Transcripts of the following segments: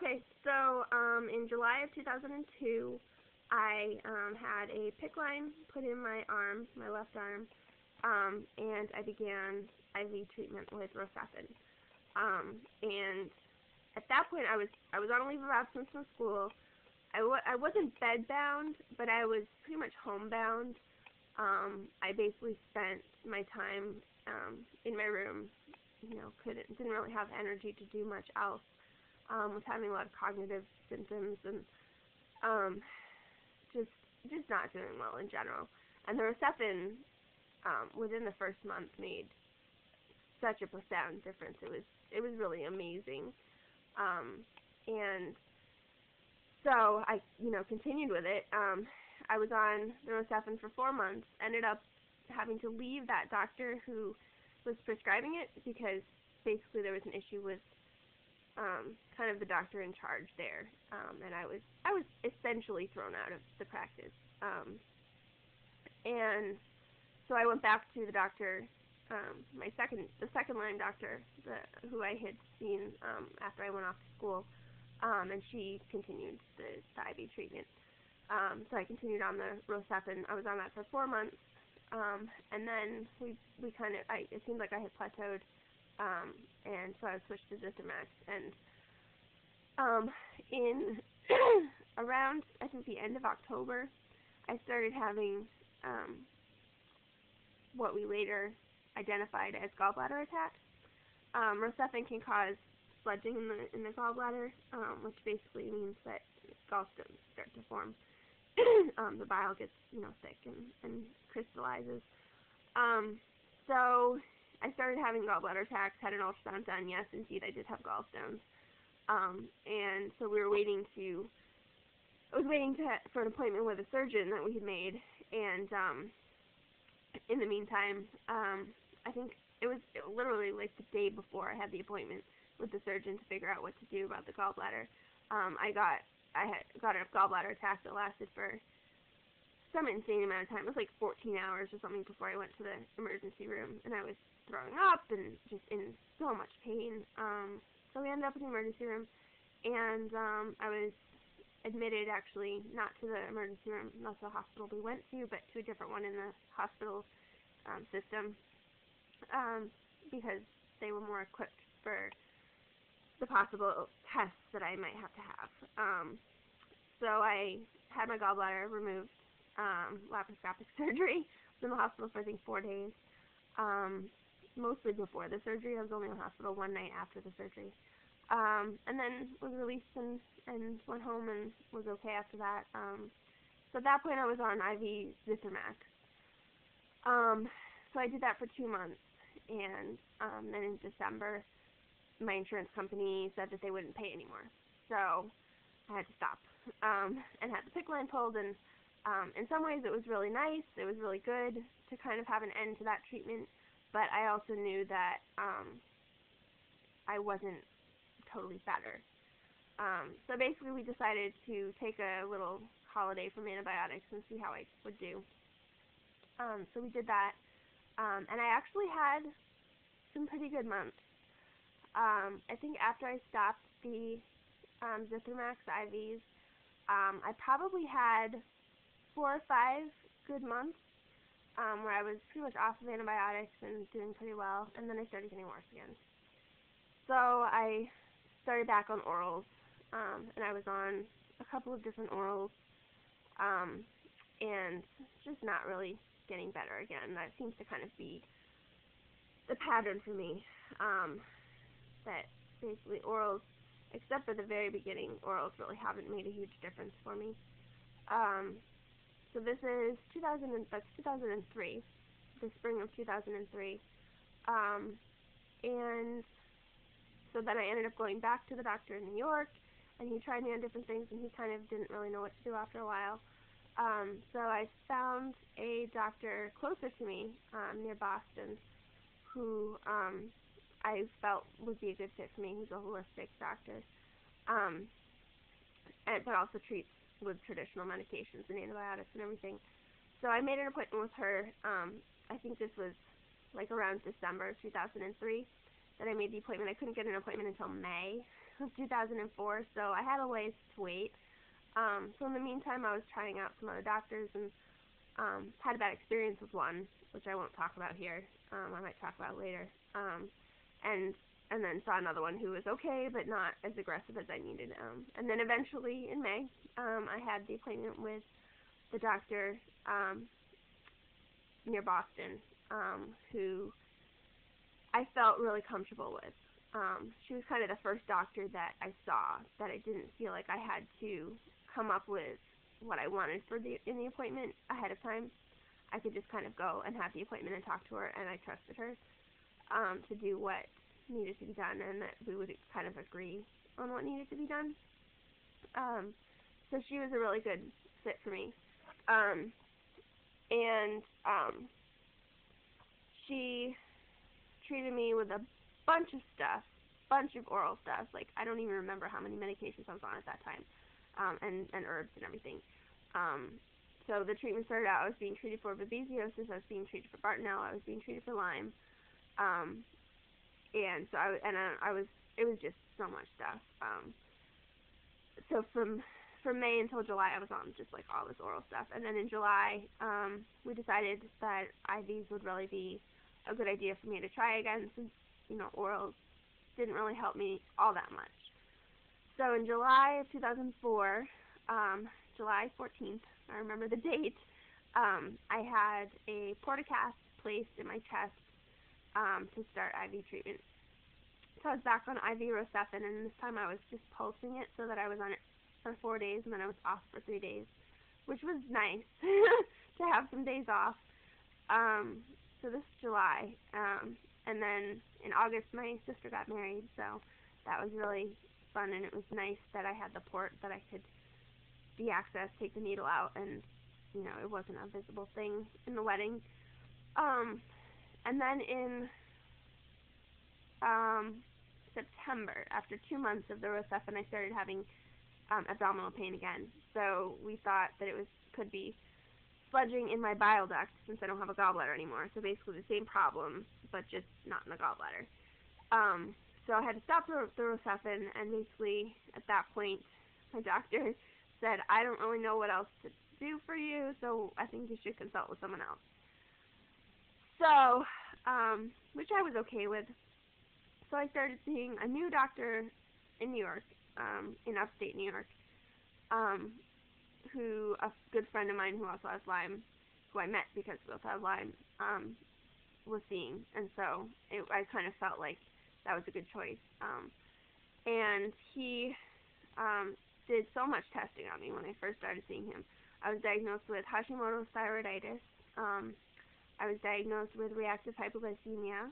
Okay, so in July of 2002, I had a PICC line put in my arm, my left arm, and I began IV treatment with Rocephin. And at that point, I was on a leave of absence from school. I wasn't bedbound, but I was pretty much homebound. I basically spent my time in my room. Didn't really have energy to do much else. Was having a lot of cognitive symptoms and just not doing well in general. And the Rocephin within the first month made such a profound difference. It was really amazing. And so I continued with it. I was on the Rocephin for 4 months. Ended up having to leave that doctor who was prescribing it because basically there was an issue with kind of the doctor in charge there, and I was essentially thrown out of the practice. And so I went back to the doctor, the second Lyme doctor, who I had seen after I went off to school, and she continued the IV treatment. So I continued on the Rocephin. I was on that for 4 months, and then it seemed like I had plateaued, and so I switched to Zithromax. And in around, I think, the end of October, I started having what we later identified as gallbladder attacks. Rocephin can cause sludging in the gallbladder, which basically means that gallstones start to form. The bile gets thick and crystallizes. So I started having gallbladder attacks. Had an ultrasound done. Yes, indeed, I did have gallstones. And so I was waiting for an appointment with a surgeon that we had made, and in the meantime, I think it was literally like the day before I had the appointment with the surgeon to figure out what to do about the gallbladder. I got a gallbladder attack that lasted for some insane amount of time. It was like 14 hours or something before I went to the emergency room, and I was throwing up and just in so much pain. So we ended up in the emergency room, and I was admitted, actually, not to the emergency room, not the hospital we went to, but to a different one in the hospital system, because they were more equipped for the possible tests that I might have to have. So I had my gallbladder removed, laparoscopic surgery. I was in the hospital for, I think, 4 days. Mostly before the surgery. I was only in the hospital one night after the surgery. And then was released and went home and was okay after that. So at that point I was on IV Zithromax. So I did that for 2 months, and then in December my insurance company said that they wouldn't pay anymore. So I had to stop and had the PICC line pulled, and in some ways it was really nice. It was really good to kind of have an end to that treatment. But I also knew that I wasn't totally better. So basically we decided to take a little holiday from antibiotics and see how I would do. So we did that. And I actually had some pretty good months. I think after I stopped the Zithromax IVs, I probably had 4 or 5 good months. Where I was pretty much off of antibiotics and doing pretty well, and then I started getting worse again. So I started back on orals, and I was on a couple of different orals, and just not really getting better again. That seems to kind of be the pattern for me, that basically orals, except for the very beginning, orals really haven't made a huge difference for me. So this is 2003, the spring of 2003, and so then I ended up going back to the doctor in New York, and he tried me on different things, and he kind of didn't really know what to do after a while. So I found a doctor closer to me, near Boston, who I felt would be a good fit for me. He's a holistic doctor, but also treats with traditional medications and antibiotics and everything. So I made an appointment with her. I think this was like around December 2003 that I made the appointment. I couldn't get an appointment until May, of 2004, so I had a ways to wait. So in the meantime, I was trying out some other doctors and had a bad experience with one, which I won't talk about here. I might talk about later. And then saw another one who was okay, but not as aggressive as I needed. And then eventually in May, I had the appointment with the doctor near Boston, who I felt really comfortable with. She was kind of the first doctor that I saw that I didn't feel like I had to come up with what I wanted in the appointment ahead of time. I could just kind of go and have the appointment and talk to her, and I trusted her to do what needed to be done, and that we would kind of agree on what needed to be done. So she was a really good fit for me. She treated me with a bunch of stuff, bunch of oral stuff. Like, I don't even remember how many medications I was on at that time, and herbs and everything. So the treatment started out, I was being treated for babesiosis, I was being treated for Bartonella, I was being treated for Lyme, and so it was just so much stuff. So from May until July, I was on just like all this oral stuff, and then in July, we decided that IVs would really be a good idea for me to try again, since, you know, orals didn't really help me all that much. So in July of 2004, July 14th, I remember the date, I had a portacast placed in my chest to start IV treatment. So I was back on IV Rocephin, and this time I was just pulsing it so that I was on it for 4 days, and then I was off for 3 days, which was nice to have some days off. So this July, and then in August my sister got married, so that was really fun, and it was nice that I had the port that I could de-access, take the needle out, and, you know, it wasn't a visible thing in the wedding. And then in September, after 2 months of the Rocephin, I started having abdominal pain again. So we thought that it could be sludging in my bile duct, since I don't have a gallbladder anymore. So basically the same problem, but just not in the gallbladder. So I had to stop the Rocephin, and basically at that point my doctor said, I don't really know what else to do for you, so I think you should consult with someone else. So, which I was okay with. So I started seeing a new doctor in New York, in upstate New York, who a good friend of mine who also has Lyme, who I met because we also have Lyme, was seeing. And so I kind of felt like that was a good choice. And he did so much testing on me when I first started seeing him. I was diagnosed with Hashimoto's thyroiditis. I was diagnosed with reactive hypoglycemia.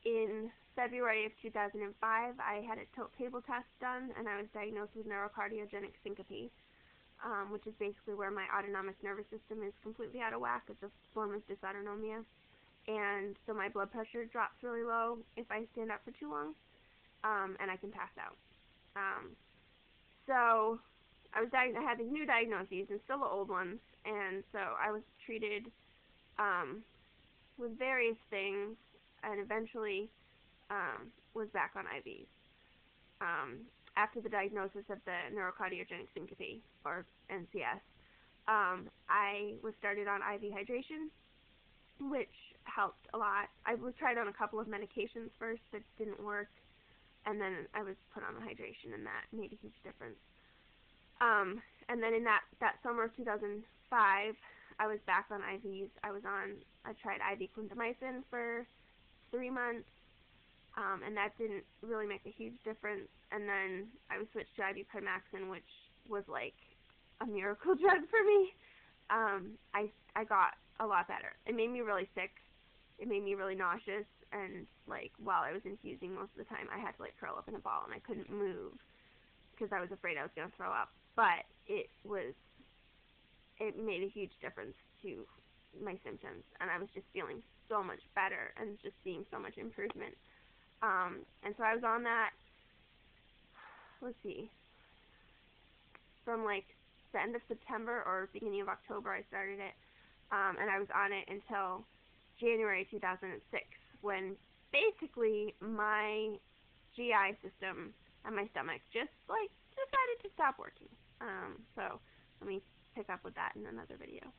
In February of 2005, I had a tilt table test done, and I was diagnosed with neurocardiogenic syncope, which is basically where my autonomic nervous system is completely out of whack. It's a form of dysautonomia, and so my blood pressure drops really low if I stand up for too long, and I can pass out. So I had these new diagnoses and still the old ones, and so I was treated with various things, and eventually was back on IVs. After the diagnosis of the neurocardiogenic syncope, or NCS, I was started on IV hydration, which helped a lot. I was tried on a couple of medications first that didn't work, and then I was put on the hydration, and that made a huge difference. And then in that summer of 2005, I was back on IVs. I tried IV clindamycin for 3 months, and that didn't really make a huge difference. And then I was switched to IV Primaxin, which was like a miracle drug for me. I got a lot better. It made me really sick. It made me really nauseous, and like while I was infusing most of the time, I had to like curl up in a ball, and I couldn't move because I was afraid I was going to throw up. But it made a huge difference to my symptoms, and I was just feeling so much better and just seeing so much improvement. And so I was on that, let's see, from like the end of September or beginning of October I started it, and I was on it until January 2006, when basically my GI system and my stomach just like decided to stop working. So let me pick up with that in another video.